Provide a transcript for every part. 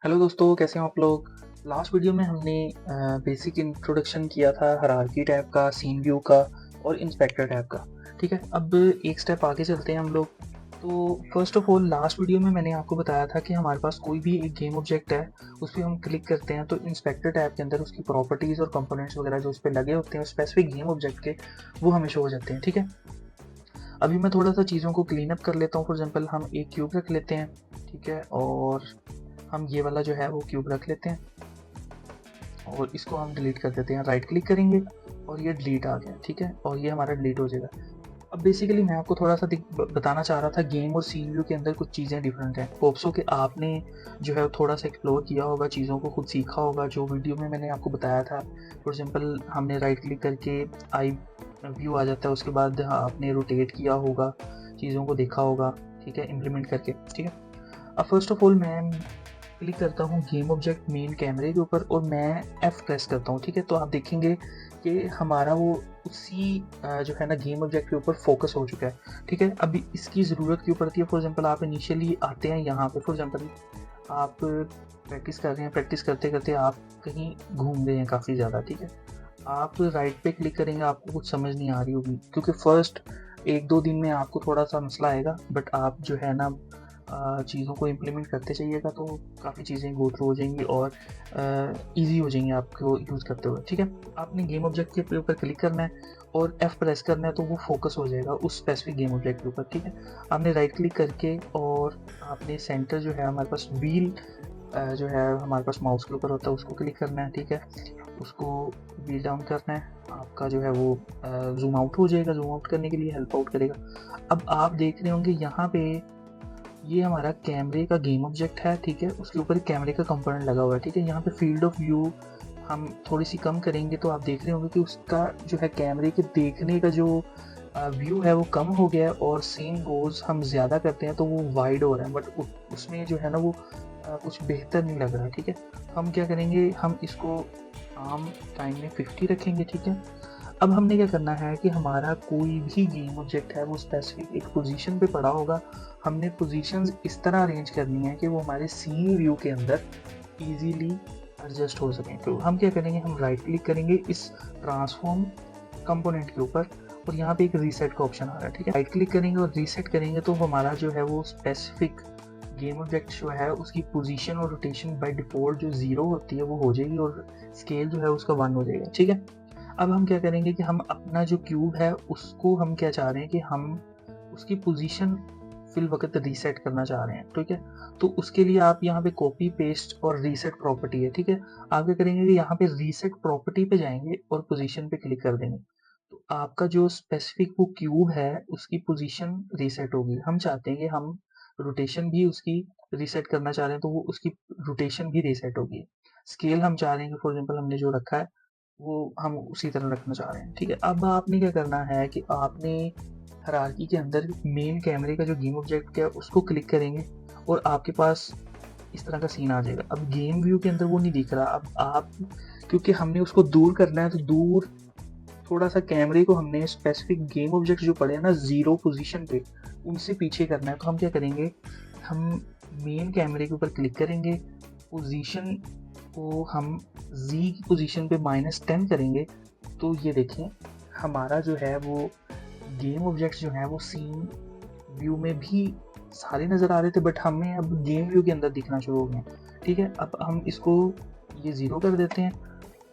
Hello दोस्तों, कैसे हो आप लोग। लास्ट वीडियो में हमने बेसिक इंट्रोडक्शन किया था हायरार्की टैब का, सीन व्यू का और इंस्पेक्टर टैब का। ठीक है, अब एक स्टेप आगे चलते हैं हम लोग। तो first of all last video में मैंने आपको बताया था कि हमारे पास कोई भी एक गेम ऑब्जेक्ट है, उस पर हम क्लिक करते हैं तो इंस्पेक्टर टैब के अंदर उसकी प्रॉपर्टीज़ और कंपोनेंट्स वगैरह जो उस पर लगे होते हैं स्पेसिफिक गेम ऑब्जेक्ट के, वो हमें शो हो जाते हैं। ठीक है, अभी मैं थोड़ा सा चीज़ों को क्लीन अप कर लेता हूँ। फॉर एग्जाम्पल हम एक क्यूब रख लेते हैं, ठीक है, और हम ये वाला जो है वो क्यूब रख लेते हैं और इसको हम डिलीट कर देते हैं। राइट क्लिक करेंगे और ये डिलीट आ गया, ठीक है, और ये हमारा डिलीट हो जाएगा। अब बेसिकली मैं आपको थोड़ा सा बताना चाह रहा था, गेम और सी व्यू के अंदर कुछ चीज़ें डिफरेंट हैं। होप्सो कि आपने जो है थोड़ा सा एक्सप्लोर किया होगा, चीज़ों को खुद सीखा होगा जो वीडियो में मैंने आपको बताया था। फॉर एग्जांपल हमने राइट क्लिक करके आई व्यू आ जाता है, उसके बाद आपने रोटेट किया होगा, चीज़ों को देखा होगा, ठीक है, इम्प्लीमेंट करके। ठीक है, अब फर्स्ट ऑफ ऑल मैं क्लिक करता हूँ गेम ऑब्जेक्ट मेन कैमरे के ऊपर और मैं F प्रेस करता हूँ। ठीक है, तो आप देखेंगे कि हमारा वो उसी जो है ना गेम ऑब्जेक्ट के ऊपर फोकस हो चुका है। ठीक है, अभी इसकी ज़रूरत क्यों पड़ती है। फॉर एग्जांपल आप इनिशियली आते हैं यहाँ पे, फॉर एग्जांपल आप प्रैक्टिस कर रहे हैं, प्रैक्टिस करते करते आप कहीं घूम गए हैं काफ़ी ज़्यादा। ठीक है, आप राइट पे क्लिक करेंगे, आपको कुछ समझ नहीं आ रही होगी क्योंकि फर्स्ट 1-2 दिन में आपको थोड़ा सा मसला आएगा, बट आप जो है ना चीज़ों को इम्प्लीमेंट करते जाइएगा तो काफ़ी चीज़ें गो थ्रू हो जाएंगी और ईजी हो जाएंगी आपको यूज़ करते हुए। ठीक है, आपने गेम ऑब्जेक्ट के ऊपर क्लिक करना है और F प्रेस करना है तो वो फोकस हो जाएगा उस स्पेसिफिक गेम ऑब्जेक्ट के ऊपर। ठीक है, आपने राइट क्लिक करके और आपने सेंटर जो है हमारे पास व्हील जो है हमारे पास माउस के ऊपर होता है उसको क्लिक करना है। ठीक है, उसको व्हील डाउन करना है, आपका जो है वो जूम आउट हो जाएगा, जूम आउट करने के लिए हेल्प आउट करेगा। अब आप देख रहे होंगे यहाँ पे ये हमारा कैमरे का गेम ऑब्जेक्ट है। ठीक है, उसके ऊपर कैमरे का कंपोनेंट लगा हुआ है। ठीक है, यहाँ पे फील्ड ऑफ व्यू हम थोड़ी सी कम करेंगे तो आप देख रहे होंगे कि उसका जो है कैमरे के देखने का जो व्यू है वो कम हो गया है और सेम गोज हम ज़्यादा करते हैं तो वो वाइड हो रहा है, बट उसमें जो है ना वो कुछ बेहतर नहीं लग रहा है। ठीक है, हम क्या करेंगे, हम इसको आम टाइम में 50 रखेंगे। ठीक है, अब हमने क्या करना है कि हमारा कोई भी गेम ऑब्जेक्ट है वो स्पेसिफिक एक पोजीशन पे पड़ा होगा, हमने पोजीशंस इस तरह अरेंज करनी है कि वो हमारे सीन व्यू के अंदर इजीली एडजस्ट हो सकें। तो हम क्या करेंगे, हम राइट क्लिक करेंगे इस ट्रांसफॉर्म कंपोनेंट के ऊपर और यहाँ पे एक रीसेट का ऑप्शन आ रहा है। ठीक है, राइट क्लिक करेंगे और रीसेट करेंगे तो हमारा जो है वो स्पेसिफिक गेम ऑब्जेक्ट जो है उसकी पोजीशन और रोटेशन बाय डिफॉल्ट जो 0 होती है वो हो जाएगी और स्केल जो है उसका 1 हो जाएगा। ठीक है, अब हम क्या करेंगे कि हम अपना जो क्यूब है उसको हम क्या चाह रहे हैं कि हम उसकी पोजीशन फिल वक्त रीसेट करना चाह रहे हैं। ठीक है, तो उसके लिए आप यहाँ पे कॉपी पेस्ट और रीसेट प्रॉपर्टी है। ठीक है, आप क्या करेंगे कि यहाँ पे रीसेट प्रॉपर्टी पे जाएंगे और पोजीशन पे क्लिक कर देंगे तो आपका जो स्पेसिफिक वो क्यूब है उसकी पोजीशन रीसेट होगी। हम चाहते हैं कि हम रोटेशन भी उसकी रीसेट करना चाह रहे हैं तो वो उसकी रोटेशन भी रीसेट होगी। स्केल हम चाह रहे हैं कि फॉर एग्जांपल हमने जो रखा है वो हम उसी तरह रखना चाह रहे हैं। ठीक है, अब आपने क्या करना है कि आपने हायरार्की के अंदर मेन कैमरे का जो गेम ऑब्जेक्ट है उसको क्लिक करेंगे और आपके पास इस तरह का सीन आ जाएगा। अब गेम व्यू के अंदर वो नहीं दिख रहा। अब आप क्योंकि हमने उसको दूर करना है तो दूर थोड़ा सा कैमरे को हमने स्पेसिफिक गेम ऑब्जेक्ट जो पड़े हैं ना 0 पोजीशन पे उनसे पीछे करना है। तो हम क्या करेंगे, हम मेन कैमरे के ऊपर क्लिक करेंगे, पोजीशन को हम Z की पोजीशन पे -10 करेंगे तो ये देखें हमारा जो है वो गेम ऑब्जेक्ट्स जो है वो सीन व्यू में भी सारे नज़र आ रहे थे बट हमें अब गेम व्यू के अंदर दिखना शुरू हो गए। ठीक है, अब हम इसको ये 0 कर देते हैं।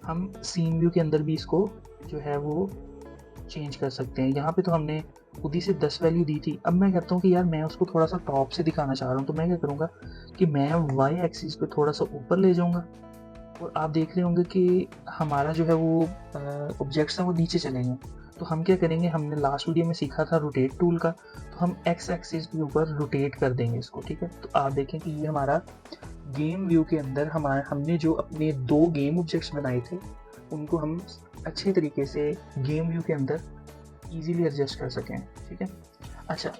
हम सीन व्यू के अंदर भी इसको जो है वो चेंज कर सकते हैं। यहाँ पे तो हमने खुद ही से 10 वैल्यू दी थी। अब मैं कहता हूँ कि यार मैं उसको थोड़ा सा टॉप से दिखाना चाह रहा हूँ तो मैं क्या करूँगा कि मैं वाई एक्सिस पे थोड़ा सा ऊपर ले जाऊँगा और आप देख रहे होंगे कि हमारा जो है वो ऑब्जेक्ट्स हैं वो नीचे चलेंगे। तो हम क्या करेंगे, हमने लास्ट वीडियो में सीखा था रोटेट टूल का, तो हम एक्स एक्सिस के ऊपर रोटेट कर देंगे इसको। ठीक है, तो आप देखें कि ये हमारा गेम व्यू के अंदर हमने जो अपने 2 गेम ऑब्जेक्ट्स बनाए थे उनको हम अच्छे तरीके से गेम व्यू के अंदर इजीली एडजस्ट कर सकें। ठीक है, अच्छा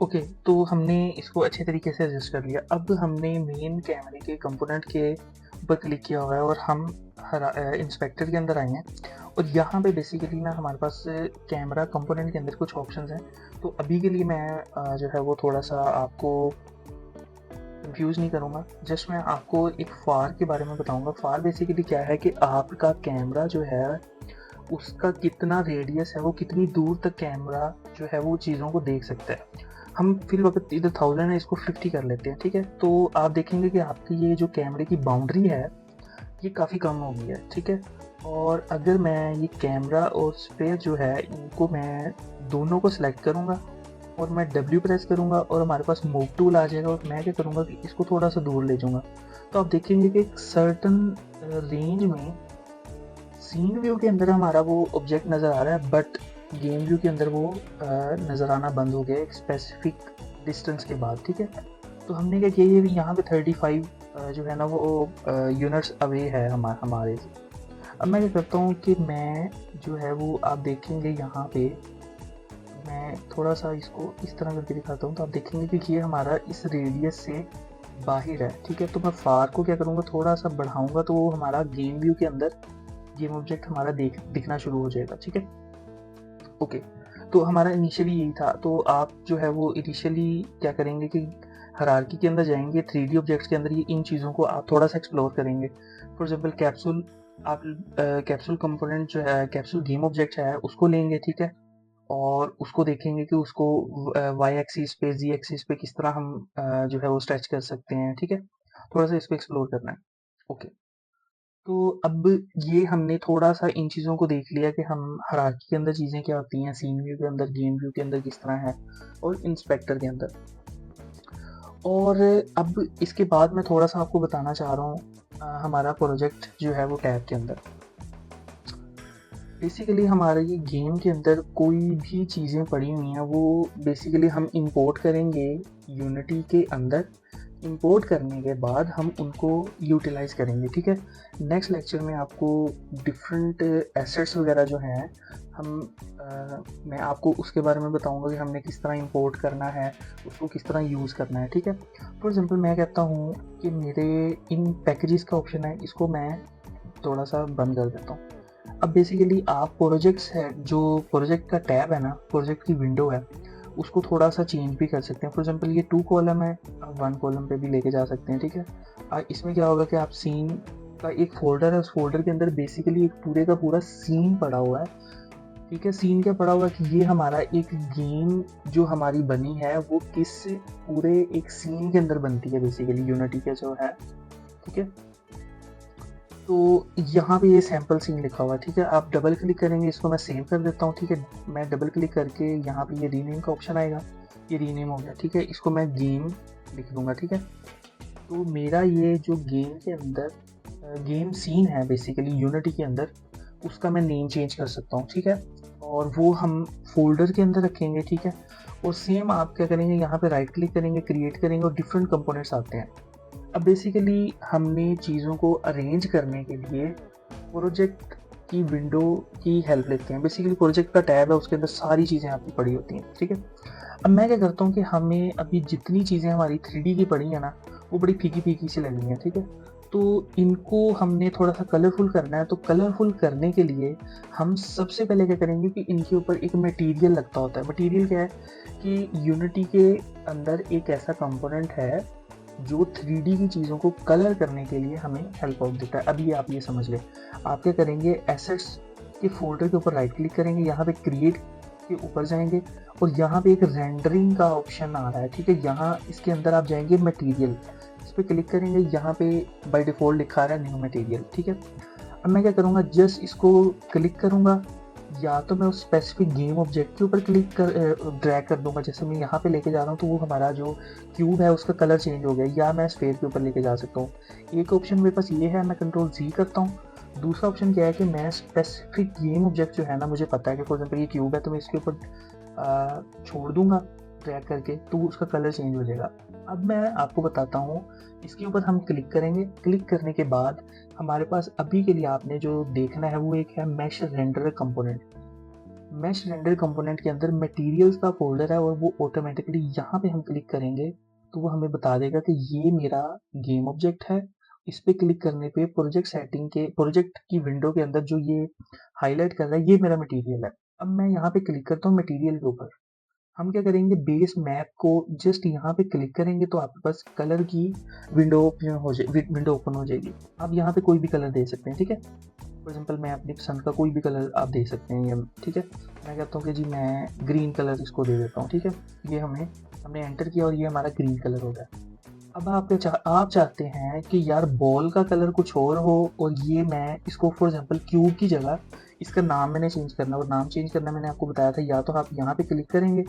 ओके, तो हमने इसको अच्छे तरीके से एडजस्ट कर लिया। अब हमने मेन कैमरे के कंपोनेंट के ऊपर क्लिक किया हुआ है और हम इंस्पेक्टर के अंदर आए हैं और यहाँ पे बेसिकली ना हमारे पास कैमरा कंपोनेंट के अंदर कुछ ऑप्शंस हैं। तो अभी के लिए मैं जो है वो थोड़ा सा आपको कंफ्यूज नहीं करूँगा, जस्ट मैं आपको एक फार के बारे में बताऊँगा। फार बेसिकली क्या है कि आपका कैमरा जो है उसका कितना रेडियस है, वो कितनी दूर तक कैमरा जो है वो चीज़ों को देख सकता है। हम फिल वक़्त इधर 1000 है, इसको 50 कर लेते हैं, ठीक है? तो आप देखेंगे कि आपकी ये जो कैमरे की बाउंड्री है, ये काफ़ी कम हो गई है, ठीक है? और अगर मैं ये कैमरा और स्पेयर जो है, इनको मैं दोनों को सिलेक्ट करूँगा और मैं W प्रेस करूँगा और हमारे पास मूव टूल आ जाएगा और मैं क्या करूँगा कि इसको थोड़ा-सा दूर ले जाऊँगा। तो आप देखेंगे कि एक सर्टेन रेंज में सीन व्यू के अंदर हमारा वो ऑब्जेक्ट नज़र आ रहा है, बट गेम व्यू के अंदर वो नज़र आना बंद हो गया एक स्पेसिफिक डिस्टेंस के बाद, ठीक है? तो हमने क्या किया, ये यहाँ पे 35 जो है ना वो यूनिट्स अवे है हमारे से। अब मैं क्या करता हूँ कि मैं जो है वो आप देखेंगे यहाँ पे मैं थोड़ा सा इसको इस तरह करके दिखाता हूँ, तो आप देखेंगे कि ये हमारा इस रेडियस से बाहर है, ठीक है? तो मैं फार को क्या करूँगा, थोड़ा सा बढ़ाऊँगा तो वो हमारा गेम व्यू के अंदर गेम ऑब्जेक्ट हमारा दिखना शुरू हो जाएगा, ठीक है? ओके, तो हमारा इनिशियली यही था। तो आप जो है वो इनिशियली क्या करेंगे कि हायरार्की के अंदर जाएँगे, 3D ऑब्जेक्ट्स के अंदर ये इन चीज़ों को आप थोड़ा-सा एक्सप्लोर करेंगे। फॉर एग्ज़ाम्पल कैप्सूल, आप कैप्सूल कंपोनेंट जो है, कैप्सूल गेम ऑब्जेक्ट है, उसको लेंगे, ठीक है? और उसको देखेंगे कि उसको वाई एक्सिस पे, ज़ी एक्सिस पे किस तरह हम जो है वो स्ट्रेच कर सकते हैं, ठीक है? थोड़ा-सा इसको एक्सप्लोर करना है। ओके। तो अब ये हमने थोड़ा-सा इन चीज़ों को देख लिया कि हम हायरार्की के अंदर चीज़ें क्या होती हैं, सीन व्यू के अंदर, गेम व्यू के अंदर किस तरह है और इंस्पेक्टर के अंदर। और अब इसके बाद मैं थोड़ा-सा आपको बताना चाह रहा हूँ हमारा प्रोजेक्ट जो है वो टैब के अंदर। बेसिकली हमारे ये गेम के अंदर कोई भी चीज़ें पड़ी हुई हैं वो बेसिकली हम इंपोर्ट करेंगे यूनिटी के अंदर। इंपोर्ट करने के बाद हम उनको यूटिलाइज़ करेंगे, ठीक है? नेक्स्ट लेक्चर में आपको डिफरेंट एसेट्स वगैरह जो हैं हम मैं आपको उसके बारे में बताऊंगा कि हमने किस तरह इंपोर्ट करना है, उसको किस तरह यूज़ करना है, ठीक है? फॉर एग्जांपल मैं कहता हूँ कि मेरे इन पैकेजेस का ऑप्शन है, इसको मैं थोड़ा सा बंद कर देता हूँ। अब बेसिकली आप प्रोजेक्ट्स है, जो प्रोजेक्ट का टैब है ना, प्रोजेक्ट की विंडो है, उसको थोड़ा सा चेंज भी कर सकते हैं। फॉर एग्जांपल ये 2 कॉलम है, आप 1 कॉलम पे भी लेके जा सकते हैं, ठीक है? इसमें क्या होगा कि आप सीन का एक फ़ोल्डर है, उस फ़ोल्डर के अंदर बेसिकली एक पूरे का पूरा सीन पड़ा हुआ है, ठीक है? सीन क्या पड़ा हुआ है कि ये हमारा एक गेम जो हमारी बनी है वो किस पूरे एक सीन के अंदर बनती है बेसिकली यूनिटी का जो है, ठीक है? तो यहाँ पे ये सैंपल सीन लिखा हुआ है, ठीक है? आप डबल क्लिक करेंगे, इसको मैं सेव कर देता हूँ, ठीक है? मैं डबल क्लिक करके यहाँ पे ये रीनेम का ऑप्शन आएगा, ये रीनेम हो गया, ठीक है? इसको मैं गेम लिख दूंगा, ठीक है? तो मेरा ये जो गेम के अंदर गेम सीन है बेसिकली यूनिटी के अंदर, उसका मैं नेम चेंज कर सकता हूँ, ठीक है? और वो हम फोल्डर के अंदर रखेंगे, ठीक है? और सेम आप क्या करेंगे, यहाँ पे राइट क्लिक करेंगे, क्रिएट करेंगे और डिफरेंट कंपोनेंट्स आते हैं। अब बेसिकली हमने चीज़ों को अरेंज करने के लिए प्रोजेक्ट की विंडो की हेल्प लेते हैं। बेसिकली प्रोजेक्ट का टैब है, उसके अंदर सारी चीज़ें आपकी पड़ी होती हैं, ठीक है? अब मैं क्या करता हूँ कि हमें अभी जितनी चीज़ें हमारी 3D की पड़ी हैं ना, वो बड़ी फीकी-फीकी सी लग रही हैं, ठीक है? तो इनको हमने थोड़ा-सा कलरफुल करना है, तो कलरफुल करने के लिए हम सबसे पहले क्या करेंगे कि इनके ऊपर एक मटेरियल लगता होता है। मटेरियल क्या है कि यूनिटी के अंदर एक ऐसा कंपोनेंट है जो 3D की चीज़ों को कलर करने के लिए हमें हेल्प आउट देता है। अभी आप ये समझ लें, आप क्या करेंगे, एसेट्स के फोल्डर के ऊपर राइट क्लिक करेंगे, यहाँ पे क्रिएट के ऊपर जाएंगे और यहाँ पे एक रेंडरिंग का ऑप्शन आ रहा है, ठीक है? यहाँ इसके अंदर आप जाएंगे मटेरियल, इस पर क्लिक करेंगे, यहाँ पे बाय डिफ़ॉल्ट लिखा रहा है न्यू मटेरियल, ठीक है? अब मैं क्या करूँगा, जस्ट इसको क्लिक करूँगा, या तो मैं उस स्पेसिफिक गेम ऑब्जेक्ट के ऊपर क्लिक कर ड्रैग कर दूंगा, जैसे मैं यहाँ पे लेके जा रहा हूँ तो वो हमारा जो क्यूब है उसका कलर चेंज हो गया, या मैं स्फेयर के ऊपर लेके जा सकता हूँ। एक ऑप्शन मेरे पास ये है, मैं कंट्रोल Z करता हूँ। दूसरा ऑप्शन क्या है कि मैं स्पेसिफिक गेम ऑब्जेक्ट जो है ना, मुझे पता है कि फॉर एग्जाम्पल ये क्यूब है, तो मैं इसके ऊपर छोड़ दूंगा ड्रैग करके, तो उसका कलर चेंज हो जाएगा। अब मैं आपको बताता हूँ, इसके ऊपर हम क्लिक करेंगे, क्लिक करने के बाद हमारे पास अभी के लिए आपने जो देखना है वो एक है mesh render component. Mesh render component के अंदर मटेरियल्स का फोल्डर है और वो ऑटोमेटिकली यहाँ पे हम क्लिक करेंगे तो वो हमें बता देगा कि ये मेरा गेम ऑब्जेक्ट है। इस पे क्लिक करने पे प्रोजेक्ट सेटिंग के प्रोजेक्ट की विंडो के अंदर जो ये हाईलाइट कर रहा है, ये मेरा मटेरियल है। अब मैं यहाँ पे क्लिक करता हूँ मटेरियल के ऊपर, हम क्या करेंगे, बेस मैप को जस्ट यहाँ पे क्लिक करेंगे तो आपके पास कलर की विंडो विंडो ओपन हो जाएगी। आप यहाँ पे कोई भी कलर दे सकते हैं, ठीक है। फॉर एग्जाम्पल मैं अपनी पसंद का कोई भी कलर आप दे सकते हैं, ये ठीक है। मैं कहता हूँ कि जी मैं ग्रीन कलर इसको दे देता हूँ, ठीक है। ये हमने एंटर किया और ये हमारा ग्रीन कलर हो गया। अब आप चाहते हैं कि यार बॉल का कलर कुछ और हो, और ये मैं इसको फॉर एग्जांपल क्यूब की जगह इसका नाम मैंने चेंज करना, और नाम चेंज करना मैंने आपको बताया था, या तो आप यहाँ पे क्लिक करेंगे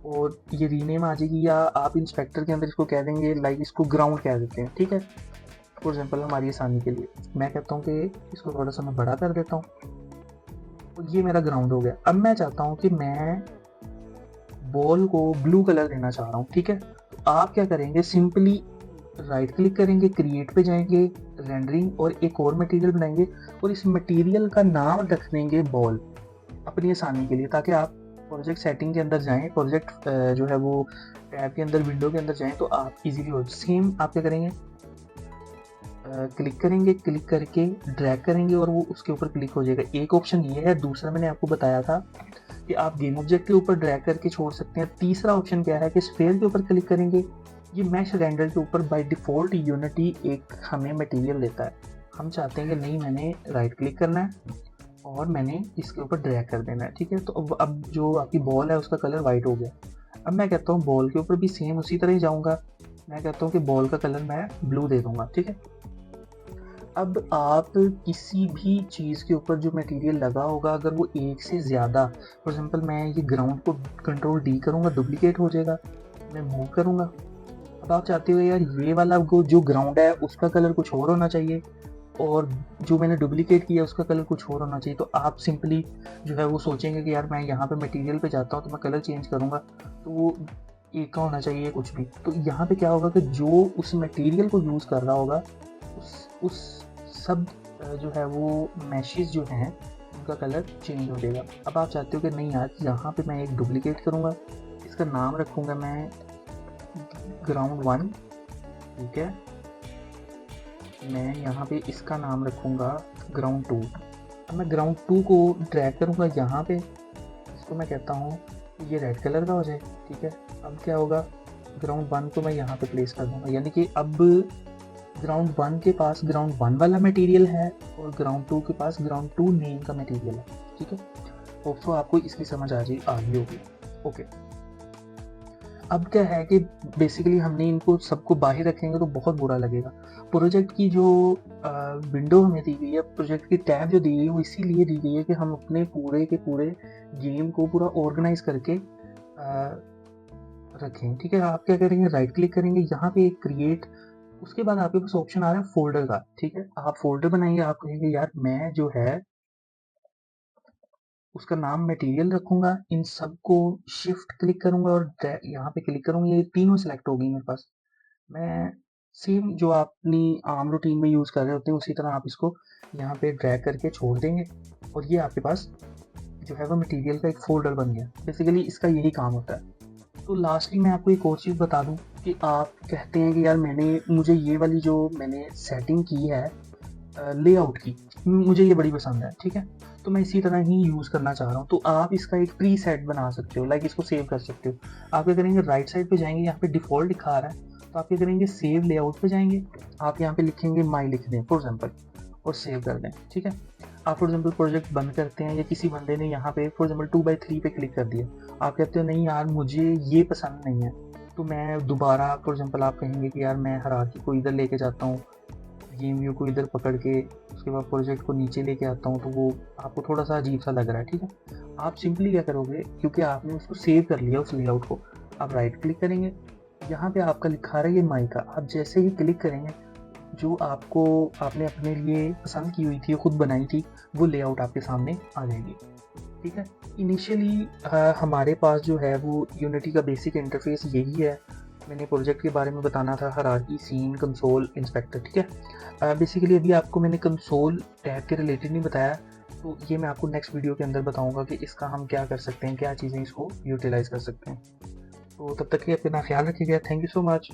और ये रीनेम आ जाएगी, या आप इंस्पेक्टर के अंदर इसको कह देंगे लाइक इसको ग्राउंड कह देते हैं, ठीक है। फॉर एग्जांपल हमारी आसानी के लिए मैं कहता हूँ कि इसको थोड़ा सा मैं बड़ा कर देता हूँ, और ये मेरा ग्राउंड हो गया। अब मैं चाहता हूँ कि मैं बॉल को ब्लू कलर देना चाह रहा हूँ, ठीक है। तो आप क्या करेंगे, सिंपली राइट क्लिक करेंगे, क्रिएट पे जाएंगे, रेंडरिंग, और एक और मटेरियल बनाएंगे, और इस मटेरियल का नाम रख देंगे बॉल, अपनी आसानी के लिए, ताकि आप प्रोजेक्ट सेटिंग के अंदर जाएं, प्रोजेक्ट जो है वो टैब के अंदर, विंडो के अंदर जाएं तो आप इजीली हो। सेम आप क्या करेंगे, क्लिक करेंगे, क्लिक करके ड्रैग करेंगे और वो उसके ऊपर क्लिक हो जाएगा। एक ऑप्शन ये है। दूसरा मैंने आपको बताया था कि आप गेम ऑब्जेक्ट के ऊपर ड्रैग करके छोड़ सकते हैं। तीसरा ऑप्शन क्या है कि स्फीयर के ऊपर क्लिक करेंगे, ये मैश रेंडर के ऊपर बाय डिफ़ॉल्ट यूनिटी एक हमें मटेरियल देता है। हम चाहते हैं कि नहीं, मैंने राइट क्लिक करना है और मैंने इसके ऊपर ड्रैग कर देना है, ठीक है। तो अब जो आपकी बॉल है उसका कलर वाइट हो गया। अब मैं कहता हूँ बॉल के ऊपर भी सेम उसी तरह ही जाऊँगा, मैं कहता हूँ कि बॉल का कलर मैं ब्लू दे दूँगा, ठीक है। अब आप किसी भी चीज़ के ऊपर जो मटेरियल लगा होगा, अगर वो एक से ज़्यादा, फॉर एग्जांपल मैं ये ग्राउंड को कंट्रोल डी करूँगा, डुप्लीकेट हो जाएगा, मैं मूव करूँगा। अब आप चाहते हो यार ये वाला जो ग्राउंड है उसका कलर कुछ और होना चाहिए, और जो मैंने डुप्लीकेट किया उसका कलर कुछ और होना चाहिए, तो आप सिंपली जो है वो सोचेंगे कि यार मैं यहाँ पे मटेरियल पे जाता हूँ तो मैं कलर चेंज करूँगा, तो वो एक का होना चाहिए कुछ भी। तो यहाँ पे क्या होगा कि जो उस मटेरियल को यूज़ कर रहा होगा उस सब जो है वो मैशेस जो हैं उनका कलर चेंज हो जाएगा। अब आप चाहते हो कि नहीं यार यहाँ पे मैं एक डुप्लीकेट करूँगा, इसका नाम रखूँगा मैं ग्राउंड 1, ठीक है। मैं यहाँ पे इसका नाम रखूँगा ग्राउंड 2। अब मैं ग्राउंड 2 को ड्रैग करूँगा यहाँ पे, इसको मैं कहता हूँ ये रेड कलर का हो जाए, ठीक है। अब क्या होगा, ग्राउंड 1 को मैं यहाँ पे प्लेस कर दूँगा, यानी कि अब ग्राउंड 1 के पास ग्राउंड 1 वाला मटेरियल है और ग्राउंड 2 के पास ग्राउंड 2 नेम का मटेरियल है, ठीक है। होप सो आपको इसकी समझ आ गई होगी। ओके, अब क्या है कि बेसिकली हमने इनको सबको बाहर रखेंगे तो बहुत बुरा लगेगा। प्रोजेक्ट की जो विंडो हमें दी गई है, प्रोजेक्ट की टैब जो दी गई है वो इसीलिए दी गई है कि हम अपने पूरे के पूरे गेम को पूरा ऑर्गेनाइज करके रखें, ठीक है। आप क्या करेंगे, राइट क्लिक करेंगे, यहाँ पे क्रिएट, उसके बाद आपके पास ऑप्शन आ रहा है फोल्डर का, ठीक है। आप फोल्डर बनाएंगे, आप कहेंगे यार मैं जो है उसका नाम मटेरियल रखूंगा, इन सबको शिफ्ट क्लिक करूंगा और यहाँ पे क्लिक करूंगा, ये तीनों सेलेक्ट हो गई मेरे पास। मैं सेम जो आप अपनी आम रूटीन में यूज़ कर रहे होते हैं उसी तरह आप इसको यहाँ पे ड्रैग करके छोड़ देंगे और ये आपके पास जो है वो मटेरियल का एक फोल्डर बन गया। बेसिकली इसका यही काम होता है। तो लास्टली मैं आपको एक और चीज़ बता दूं कि आप कहते हैं कि यार मुझे ये वाली जो मैंने सेटिंग की है लेआउट की, मुझे ये बड़ी पसंद है, ठीक है। तो मैं इसी तरह ही यूज़ करना चाह रहा हूँ, तो आप इसका एक प्री सेट बना सकते हो, लाइक इसको सेव कर सकते हो। आप क्या करेंगे, राइट साइड पे जाएंगे, यहाँ पे डिफ़ॉल्ट दिखा रहा है, तो आप क्या करेंगे, सेव लेआउट पे जाएंगे, आप यहाँ पे लिखेंगे माई लिख दें फॉर एग्जाम्पल और सेव कर दें, ठीक है। आप फॉर एग्जाम्पल प्रोजेक्ट बंद करते हैं या किसी बंदे ने यहाँ पे फॉर एग्जाम्पल 2/3 पे क्लिक कर दिया, आप कहते हो नहीं यार मुझे ये पसंद नहीं है, तो मैं दोबारा फॉर एग्जाम्पल आप कहेंगे कि यार मैं हायरार्की को इधर लेके जाता हूँ, गेम व्यू को इधर पकड़ के उसके बाद प्रोजेक्ट को नीचे लेके आता हूँ, तो वो आपको थोड़ा सा अजीब सा लग रहा है, ठीक है। आप सिंपली क्या करोगे, क्योंकि आपने उसको सेव कर लिया उस लेआउट को, आप राइट क्लिक करेंगे, यहाँ पे आपका लिखा रहा है ये माई का, आप जैसे ही क्लिक करेंगे जो आपने अपने लिए पसंद की हुई थी, खुद बनाई थी, वो लेआउट आपके सामने आ जाएगी, ठीक है। इनिशियली हमारे पास जो है वो यूनिटी का बेसिक इंटरफेस यही है। मैंने प्रोजेक्ट के बारे में बताना था, हायरार्की, सीन, कंसोल, इंस्पेक्टर, ठीक है। बेसिकली अभी आपको मैंने कंसोल टैब के रिलेटेड नहीं बताया, तो ये मैं आपको नेक्स्ट वीडियो के अंदर बताऊंगा कि इसका हम क्या कर सकते हैं, क्या चीज़ें इसको यूटिलाइज कर सकते हैं। तो तब तक के अपना ख्याल रखिएगा। Thank you so much.